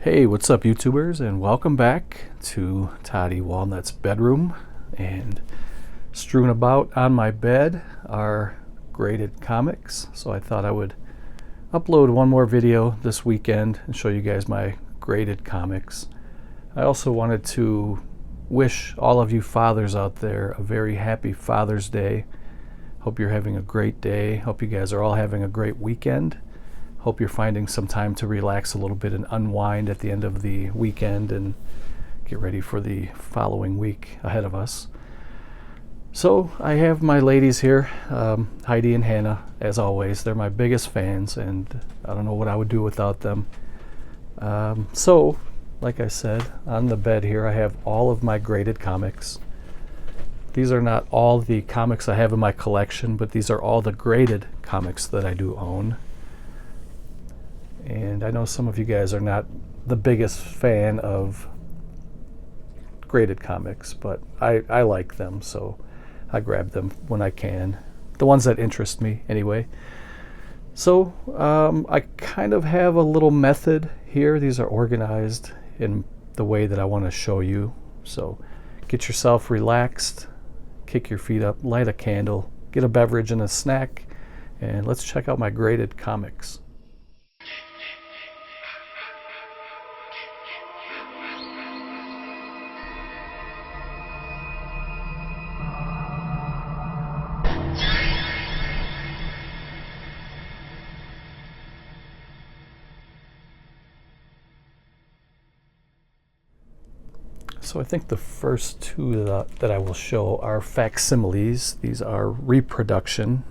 Hey, what's up, YouTubers, and welcome back to Toddy Walnut's bedroom. And strewn about on my bed are graded comics, so I thought I would upload one more video this weekend and show you guys my graded comics. I also wanted to wish all of you fathers out there a very happy Father's Day. Hope you're having a great day. Hope you guys are all having a great weekend. Hope you're finding some time to relax a little bit and unwind at the end of the weekend and get ready for the following week ahead of us. So I have my ladies here, Heidi and Hannah, as always. They're my biggest fans, and I don't know what I would do without them. So, like I said, on the bed here I have all of my graded comics. These are not all the comics I have in my collection, but these are all the graded comics that I do own. And I know some of you guys are not the biggest fan of graded comics, but I like them, so I grab them when I can. The ones that interest me, anyway. So I kind of have a little method here. These are organized in the way that I want to show you. So get yourself relaxed, kick your feet up, light a candle, get a beverage and a snack, and let's check out my graded comics. So I think the first two that I will show are facsimiles. These are reproduction.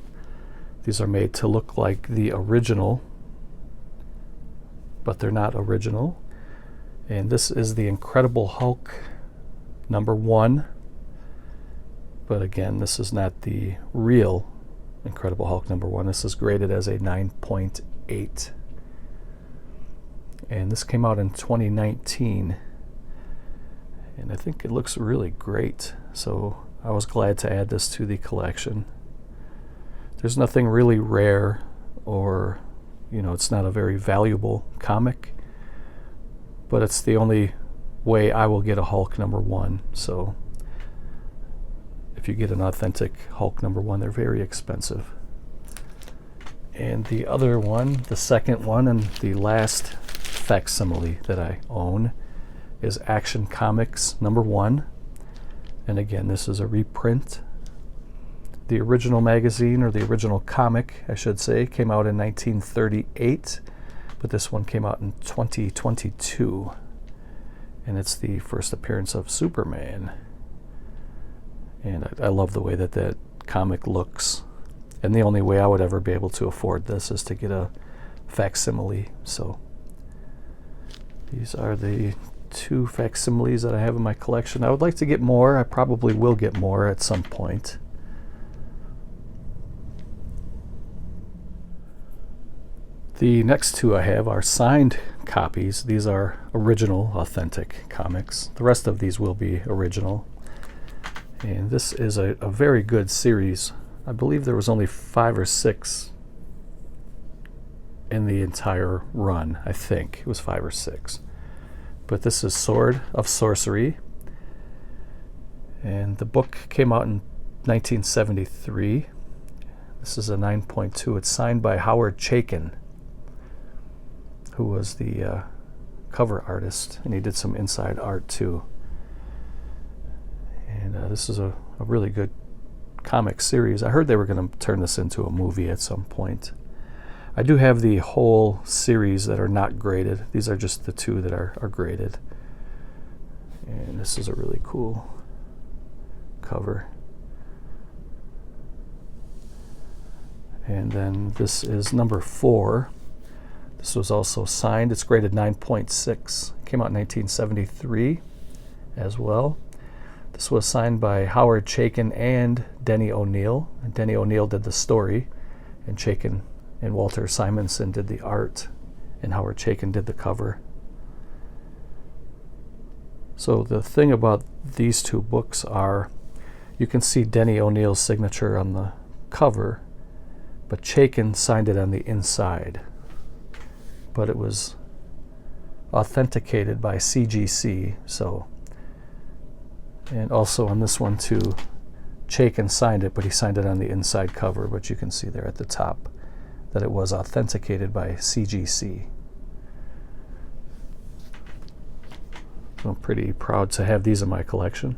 These are made to look like the original, but they're not original. And this is the Incredible Hulk #1. But again, this is not the real Incredible Hulk #1. This is graded as a 9.8. And this came out in 2019. And I think it looks really great, so I was glad to add this to the collection. There's nothing really rare, or it's not a very valuable comic, but it's the only way I will get a Hulk #1. So if you get an authentic Hulk #1, they're very expensive. And the other one, the second one and the last facsimile that I own, is Action Comics #1. And again, this is a reprint. The original magazine, or the original comic, I should say, came out in 1938, but this one came out in 2022. And it's the first appearance of Superman. And I love the way that comic looks. And the only way I would ever be able to afford this is to get a facsimile. So these are the two facsimiles that I have in my collection. I would like to get more. I probably will get more at some point. The next two I have are signed copies. These are original, authentic comics. The rest of these will be original. And this is a very good series. I believe there was only 5 or 6 in the entire run. I think it was 5 or 6. But this is Sword of Sorcery, and the book came out in 1973. This is a 9.2. It's signed by Howard Chaykin, who was the cover artist, and he did some inside art too. And this is a really good comic series. I heard they were going to turn this into a movie at some point. I do have the whole series that are not graded. These are just the two that are graded. And this is a really cool cover. And then this is #4. This was also signed. It's graded 9.6. Came out in 1973 as well. This was signed by Howard Chaykin and Denny O'Neil. And Denny O'Neil did the story, and Chaykin and Walter Simonson did the art, and Howard Chaykin did the cover. So the thing about these two books are, you can see Denny O'Neil's signature on the cover, but Chaykin signed it on the inside. But it was authenticated by CGC. So, and also on this one too, Chaykin signed it, but he signed it on the inside cover, but you can see there at the top that it was authenticated by CGC. So I'm pretty proud to have these in my collection.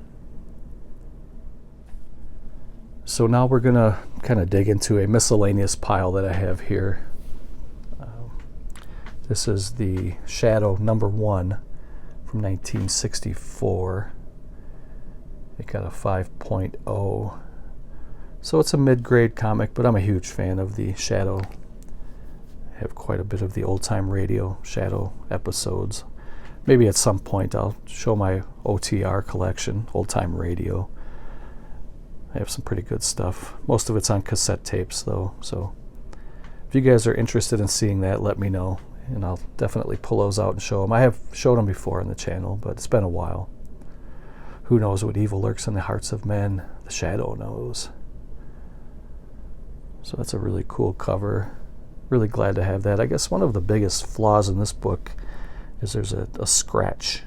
So now we're going to kind of dig into a miscellaneous pile that I have here. This is the Shadow number 1 from 1964. It got a 5.0. So it's a mid-grade comic, but I'm a huge fan of the Shadow. I have quite a bit of the old-time radio Shadow episodes. Maybe at some point I'll show my OTR collection, old-time radio. I have some pretty good stuff. Most of it's on cassette tapes though, so if you guys are interested in seeing that, let me know, and I'll definitely pull those out and show them. I have showed them before on the channel, but it's been a while. Who knows what evil lurks in the hearts of men? The Shadow knows. So that's a really cool cover. Really glad to have that. I guess one of the biggest flaws in this book is there's a scratch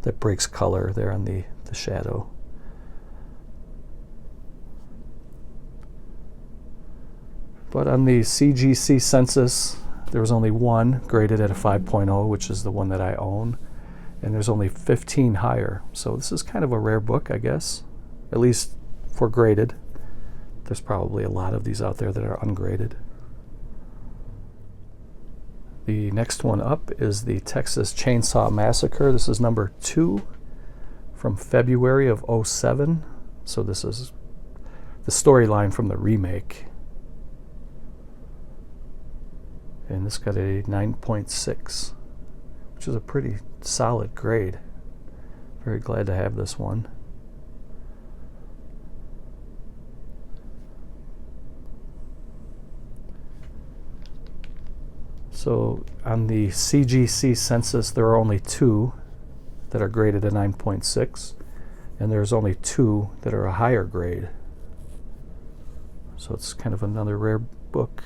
that breaks color there on the Shadow. But on the CGC census, there was only one graded at a 5.0, which is the one that I own. And there's only 15 higher. So this is kind of a rare book, I guess, at least for graded. There's probably a lot of these out there that are ungraded. The next one up is the Texas Chainsaw Massacre. This is number 2 from February of '07. So this is the storyline from the remake. And this got a 9.6, which is a pretty solid grade. Very glad to have this one. So on the CGC census, there are only 2 that are graded a 9.6, and there's only 2 that are a higher grade. So it's kind of another rare book.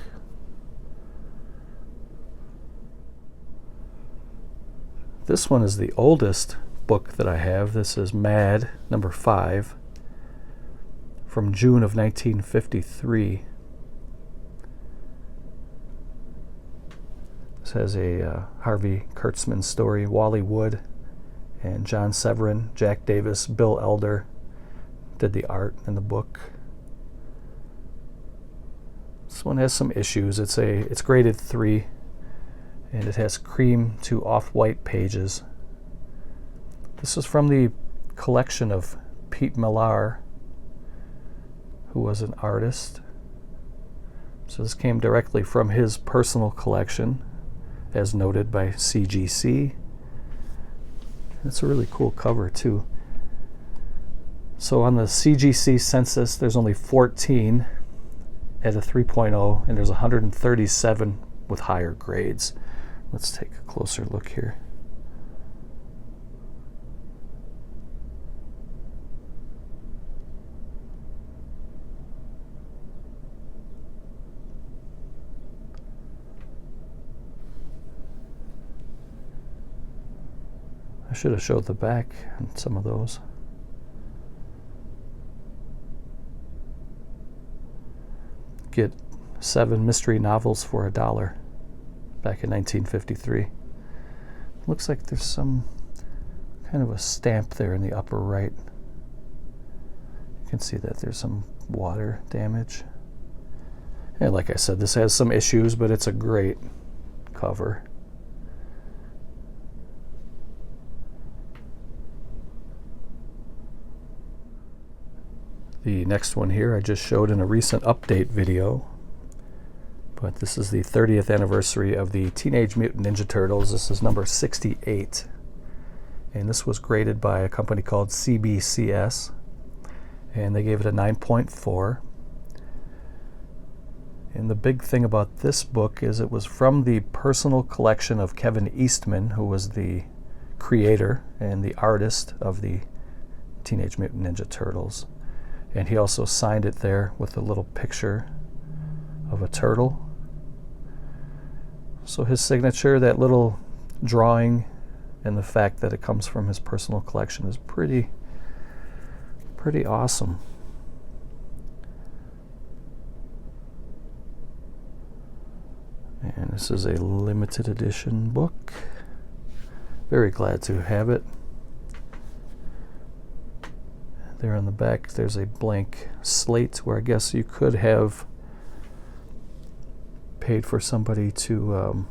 This one is the oldest book that I have. This is Mad, number 5, from June of 1953. This has a Harvey Kurtzman story. Wally Wood and John Severin, Jack Davis, Bill Elder did the art in the book. This one has some issues. It's graded 3. And it has cream to off-white pages. This is from the collection of Pete Millar, who was an artist. So this came directly from his personal collection, as noted by CGC. It's a really cool cover too. So on the CGC census, there's only 14 at a 3.0, and there's 137 with higher grades. Let's take a closer look here. I should have showed the back on some of those. Get 7 mystery novels for $1 back in 1953. Looks like there's some kind of a stamp there in the upper right. You can see that there's some water damage. And like I said, this has some issues, but it's a great cover. The next one here I just showed in a recent update video, but this is the 30th anniversary of the Teenage Mutant Ninja Turtles. This is number 68, and this was graded by a company called CBCS, and they gave it a 9.4. And the big thing about this book is it was from the personal collection of Kevin Eastman, who was the creator and the artist of the Teenage Mutant Ninja Turtles. And he also signed it there with a little picture of a turtle. So his signature, that little drawing, and the fact that it comes from his personal collection is pretty awesome. And this is a limited edition book. Very glad to have it. There on the back there's a blank slate where I guess you could have paid for somebody to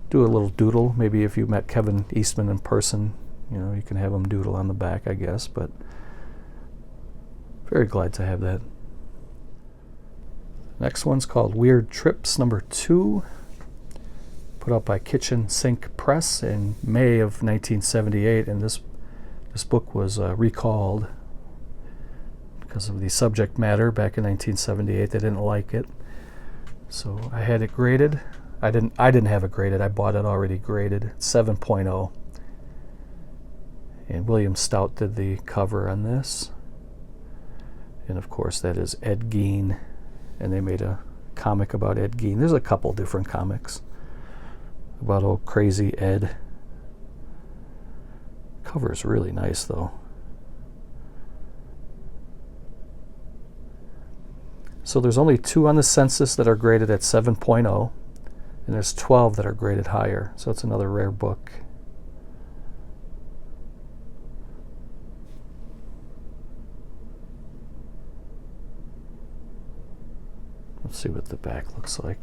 do a little doodle. Maybe if you met Kevin Eastman in person, you know, you can have him doodle on the back, I guess, but very glad to have that. Next one's called Weird Trips #2, put out by Kitchen Sink Press in May of 1978, and this book was recalled because of the subject matter back in 1978. They didn't like it, so I had it graded. I didn't have it graded. I bought it already graded, 7.0. And William Stout did the cover on this, and of course that is Ed Gein. And they made a comic about Ed Gein. There's a couple different comics about old crazy Ed. Cover is really nice though. So there's only 2 on the census that are graded at 7.0, and there's 12 that are graded higher. So it's another rare book. Let's see what the back looks like.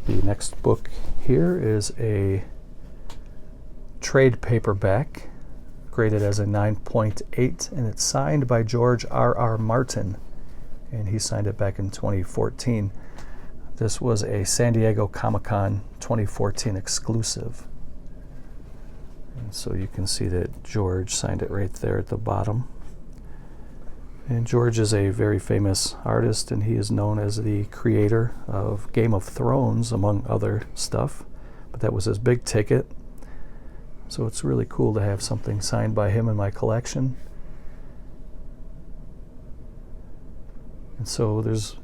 The next book here is a trade paperback, graded as a 9.8, and it's signed by George R.R. Martin, and he signed it back in 2014. This was a San Diego Comic-Con 2014 exclusive, and so you can see that George signed it right there at the bottom. And George is a very famous artist, and he is known as the creator of Game of Thrones, among other stuff, but that was his big ticket. So it's really cool to have something signed by him in my collection. And so there's,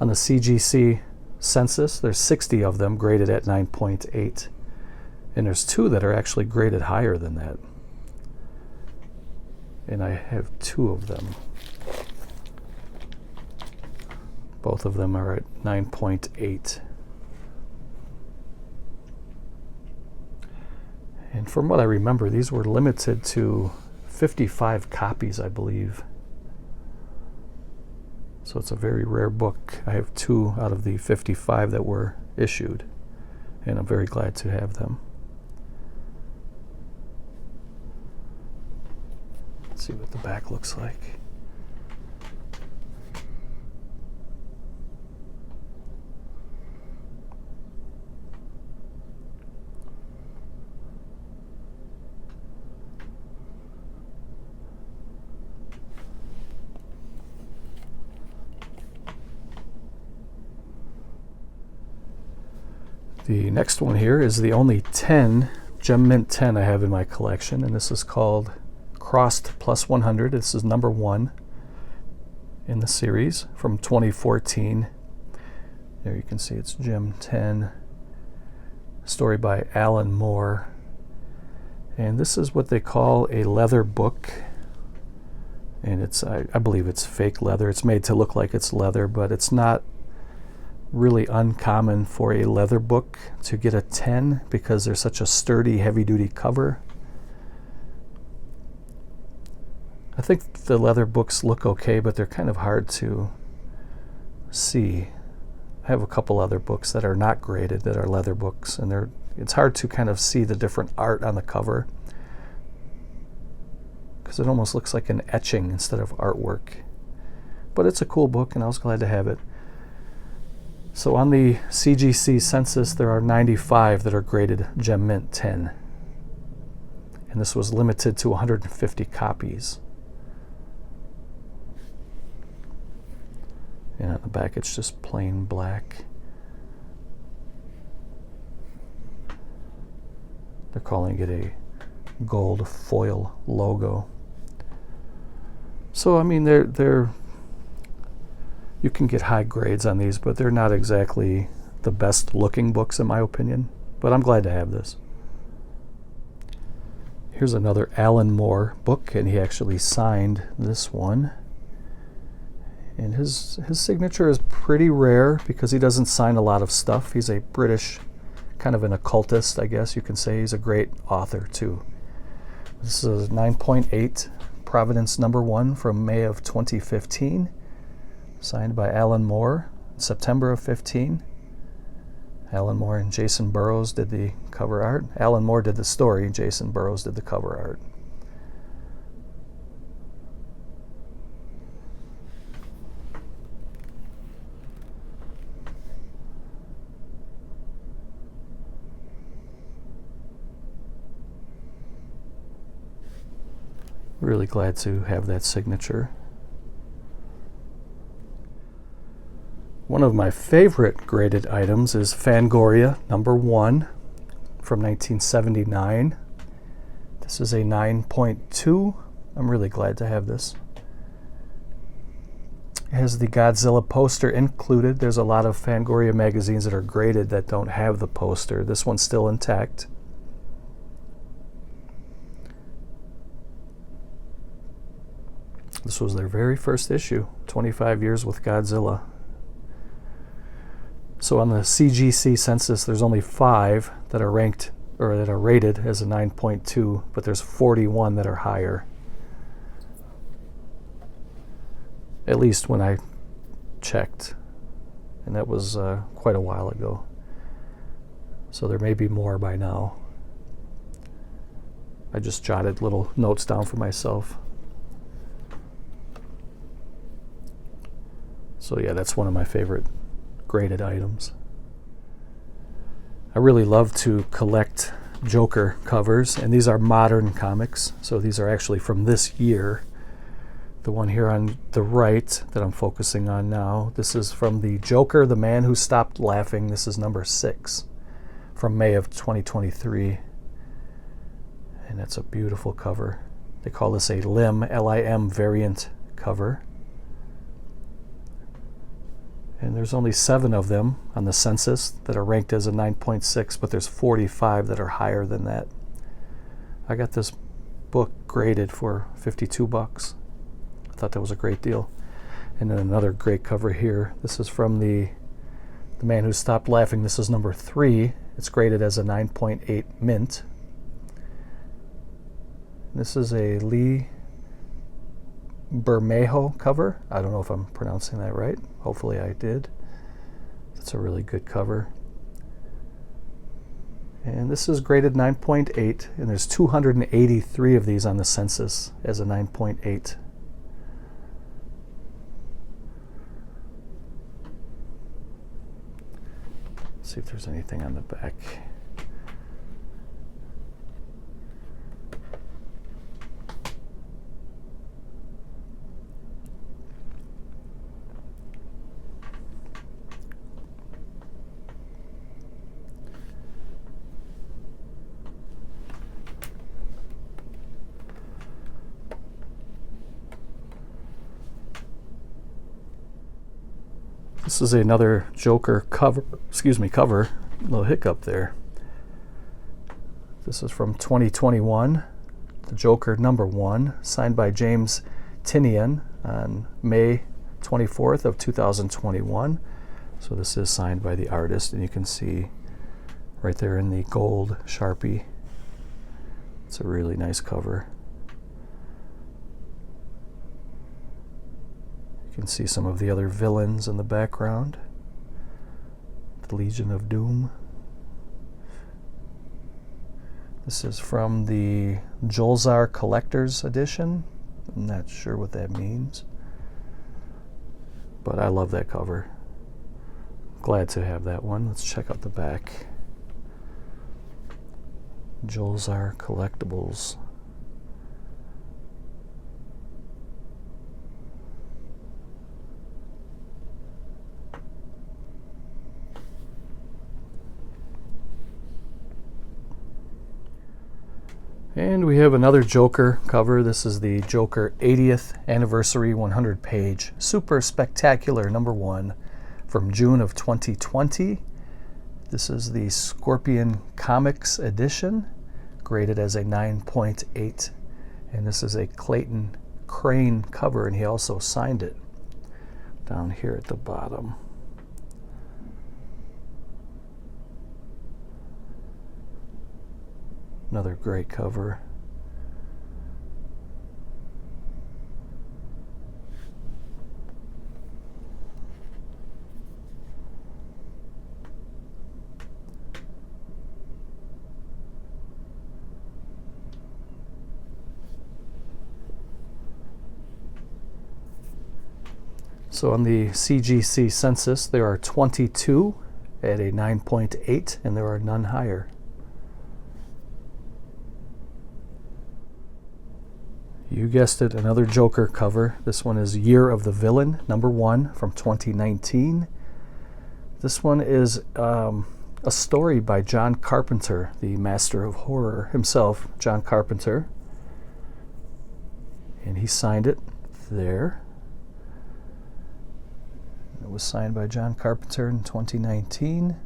on the CGC census, there's 60 of them graded at 9.8. And there's 2 that are actually graded higher than that. And I have 2 of them. Both of them are at 9.8. And from what I remember, these were limited to 55 copies, I believe. So it's a very rare book. I have 2 out of the 55 that were issued, and I'm very glad to have them. Let's see what the back looks like. The next one here is the only 10 Gem Mint 10 I have in my collection, and this is called Crossed Plus 100. This is #1 in the series from 2014. There you can see it's Gem 10, story by Alan Moore. And this is what they call a leather book. And it's, I believe it's fake leather. It's made to look like it's leather, but it's not really uncommon for a leather book to get a 10 because they're such a sturdy, heavy-duty cover. I think the leather books look okay, but they're kind of hard to see. I have a couple other books that are not graded that are leather books, and it's hard to kind of see the different art on the cover because it almost looks like an etching instead of artwork. But it's a cool book, and I was glad to have it. So on the CGC census, there are 95 that are graded Gem Mint 10. And this was limited to 150 copies. And on the back, it's just plain black. They're calling it a gold foil logo. So I mean, they're you can get high grades on these, but they're not exactly the best looking books in my opinion. But I'm glad to have this. Here's another Alan Moore book, and he actually signed this one. And his signature is pretty rare because he doesn't sign a lot of stuff. He's a British, kind of an occultist, I guess you can say. He's a great author too. This is 9.8 Providence #1 from May of 2015, signed by Alan Moore, September of 15. Alan Moore and Jason Burrows did the cover art. Alan Moore did the story, Jason Burrows did the cover art. Really glad to have that signature. One of my favorite graded items is Fangoria #1 from 1979. This is a 9.2. I'm really glad to have this. It has the Godzilla poster included. There's a lot of Fangoria magazines that are graded that don't have the poster. This one's still intact. This was their very first issue, 25 years with Godzilla. So on the CGC census, there's only 5 that are ranked or that are rated as a 9.2, but there's 41 that are higher. At least when I checked, and that was quite a while ago. So there may be more by now. I just jotted little notes down for myself. So yeah, that's one of my favorite graded items. I really love to collect Joker covers, and these are modern comics, so these are actually from this year. The one here on the right that I'm focusing on now, this is from the Joker, The Man Who Stopped Laughing. This is number 6 from May of 2023, and that's a beautiful cover. They call this a LIM, L-I-M variant cover. And there's only 7 of them on the census that are ranked as a 9.6, but there's 45 that are higher than that. I got this book graded for $52. I thought that was a great deal. And then another great cover here. This is from the Man Who Stopped Laughing. This is number 3. It's graded as a 9.8 mint. This is a Lee Bermejo cover. I don't know if I'm pronouncing that right. Hopefully I did. That's a really good cover. And this is graded 9.8, and there's 283 of these on the census as a 9.8. See if there's anything on the back. This is another Joker cover, cover, little hiccup there. This is from 2021, the Joker #1, signed by James Tinian on May 24th of 2021. So this is signed by the artist, and you can see right there in the gold Sharpie. It's a really nice cover. You can see some of the other villains in the background. The Legion of Doom. This is from the Jolzar Collector's Edition. I'm not sure what that means, but I love that cover. Glad to have that one. Let's check out the back. Jolzar Collectibles. And we have another Joker cover. This is the Joker 80th Anniversary 100-page Super Spectacular #1 from June of 2020. This is the Scorpion Comics edition, graded as a 9.8. And this is a Clayton Crane cover, and he also signed it down here at the bottom. Another great cover. So on the CGC census, there are 22 at a 9.8, and there are none higher. You guessed it, another Joker cover. This one is Year of the Villain, #1 from 2019. This one is a story by John Carpenter, the master of horror himself, John Carpenter. And he signed it there. It was signed by John Carpenter in 2019.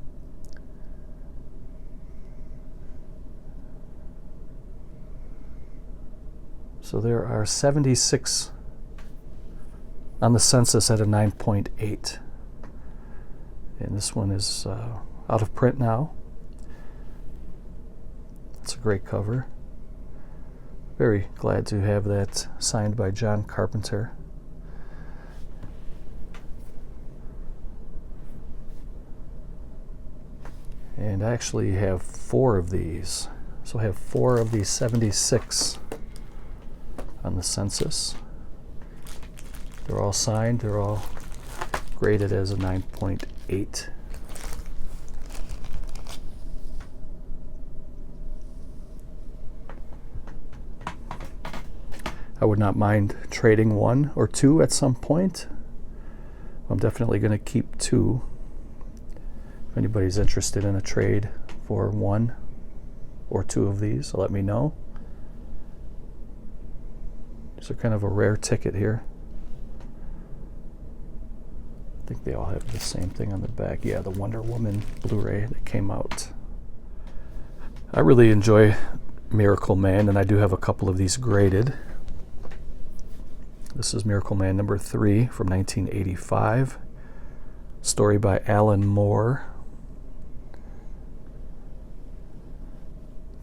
So there are 76 on the census at a 9.8. And this one is out of print now. It's a great cover. Very glad to have that signed by John Carpenter. And I actually have 4 of these. So I have 4 of these 76 on the census. They're all signed. They're all graded as a 9.8. I would not mind trading 1 or 2 at some point. I'm definitely going to keep 2. If anybody's interested in a trade for 1 or 2 of these, let me know. These are kind of a rare ticket here. I think they all have the same thing on the back. Yeah, the Wonder Woman Blu-ray that came out. I really enjoy Miracle Man, and I do have a couple of these graded. This is Miracle Man #3 from 1985. Story by Alan Moore.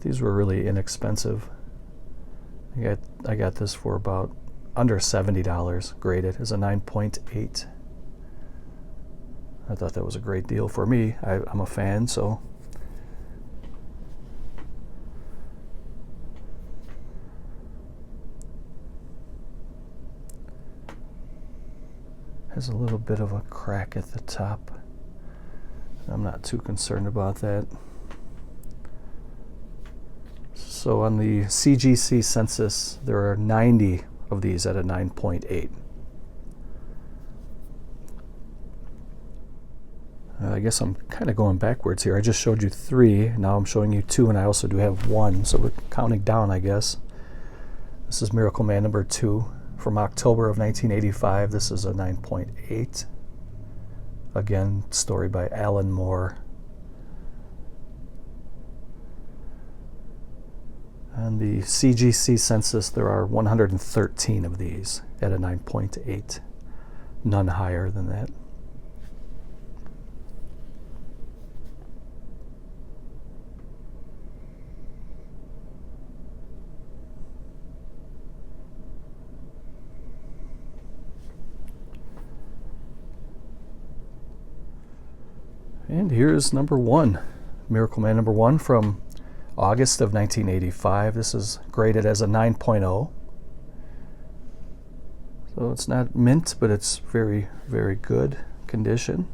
These were really inexpensive. I got this for about under $70, graded as a 9.8. I thought that was a great deal for me. I'm a fan, so. Has a little bit of a crack at the top. I'm not too concerned about that. So on the CGC census, there are 90 of these at a 9.8. I guess I'm kind of going backwards here. I just showed you 3. Now I'm showing you 2, and I also do have 1. So we're counting down, I guess. This is Miracle Man #2 from October of 1985. This is a 9.8. Again, story by Alan Moore. On the CGC census, there are 113 of these at a 9.8. None higher than that. And here's #1, Miracle Man #1 from August of 1985. This is graded as a 9.0. So it's not mint, but it's very, very good condition.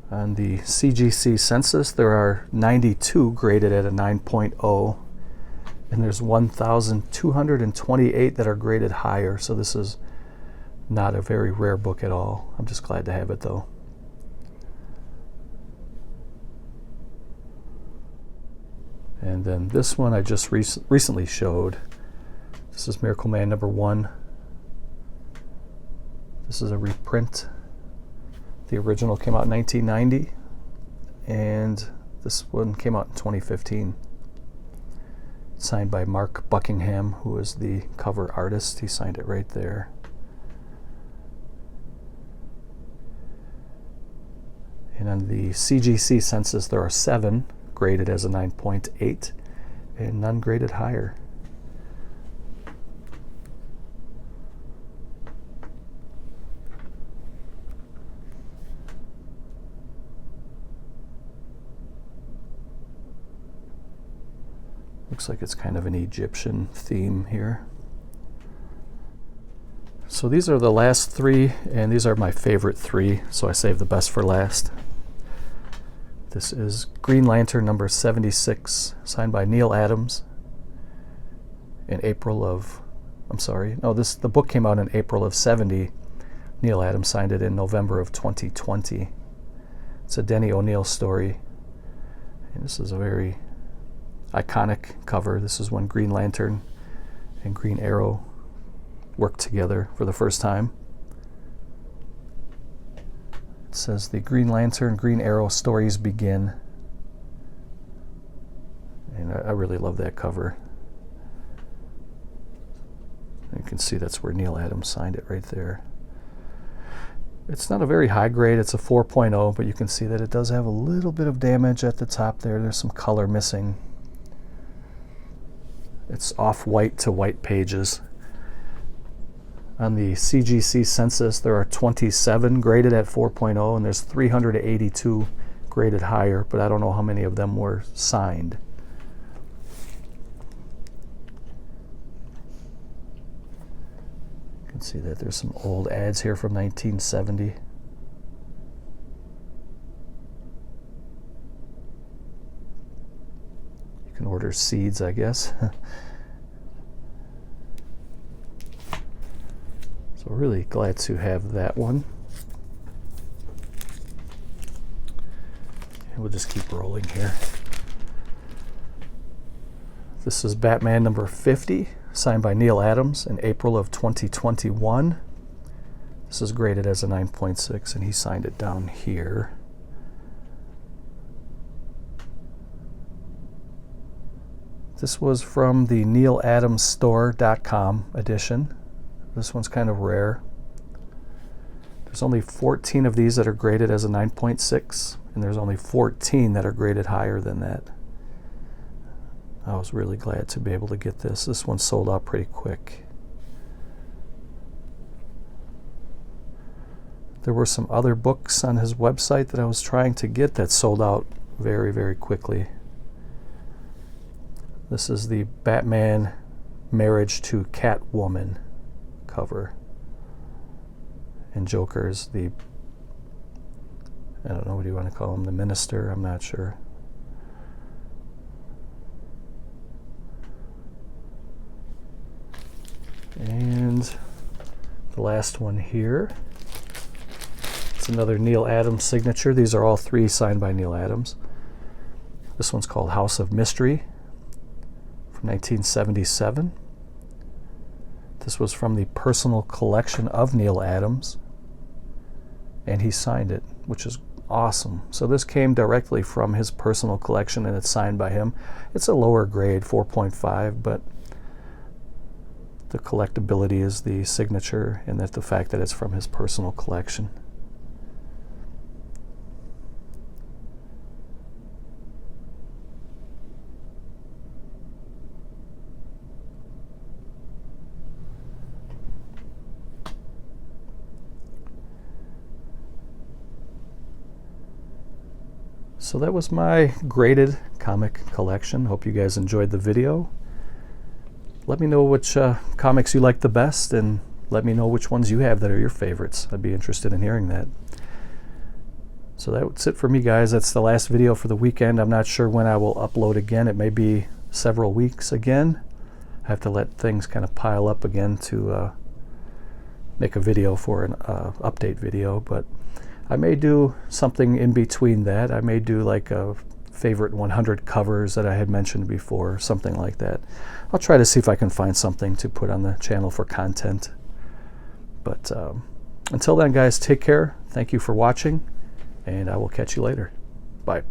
On the CGC census, there are 92 graded at a 9.0. and there's 1,228 that are graded higher, so this is not a very rare book at all. I'm just glad to have it though. And then this one I just recently showed. This is Miracle Man #1. This is a reprint. The original came out in 1990, and this one came out in 2015. Signed by Mark Buckingham, who is the cover artist. He signed it right there. And on the CGC census, there are 7 graded as a 9.8 and none graded higher. Looks like it's kind of an Egyptian theme here. So these are the last 3, and these are my favorite 3, so I saved the best for last. This is Green Lantern number 76, signed by Neal Adams in April of, the book came out in April of 70. Neal Adams signed it in November of 2020. It's a Denny O'Neil story, and this is a very iconic cover. This is when Green Lantern and Green Arrow worked together for the first time. It says the Green Lantern, Green Arrow stories begin. And I really love that cover. You can see that's where Neal Adams signed it right there. It's not a very high grade, it's a 4.0, but you can see that it does have a little bit of damage at the top there. There's some color missing. It's off-white to white pages. On the CGC census, there are 27 graded at 4.0, and there's 382 graded higher, but I don't know how many of them were signed. You can see that there's some old ads here from 1970. You can order seeds, I guess. So really glad to have that one. And we'll just keep rolling here. This is Batman number 50, signed by Neal Adams in April of 2021. This is graded as a 9.6, and he signed it down here. This was from the nealadamsstore.com edition. This one's kind of rare. There's only 14 of these that are graded as a 9.6, and there's only 14 that are graded higher than that. I was really glad to be able to get this. This one sold out pretty quick. There were some other books on his website that I was trying to get that sold out very, very quickly. This is the Batman Marriage to Catwoman cover. And Joker's the, I don't know, what do you want to call him? The minister? I'm not sure. And the last one here. It's another Neal Adams signature. These are all 3 signed by Neal Adams. This one's called House of Mystery from 1977. This was from the personal collection of Neal Adams, and he signed it, which is awesome. So this came directly from his personal collection, and it's signed by him. It's a lower grade, 4.5, but the collectability is the signature, and that the fact that it's from his personal collection. So that was my graded comic collection. Hope you guys enjoyed the video. Let me know which comics you like the best, and let me know which ones you have that are your favorites. I'd be interested in hearing that. So that's it for me, guys. That's the last video for the weekend. I'm not sure when I will upload again. It may be several weeks again. I have to let things kind of pile up again to make a video for an update video, but I may do something in between that. I may do like a favorite 100 covers that I had mentioned before, something like that. I'll try to see if I can find something to put on the channel for content. But until then, guys, take care. Thank you for watching, and I will catch you later. Bye.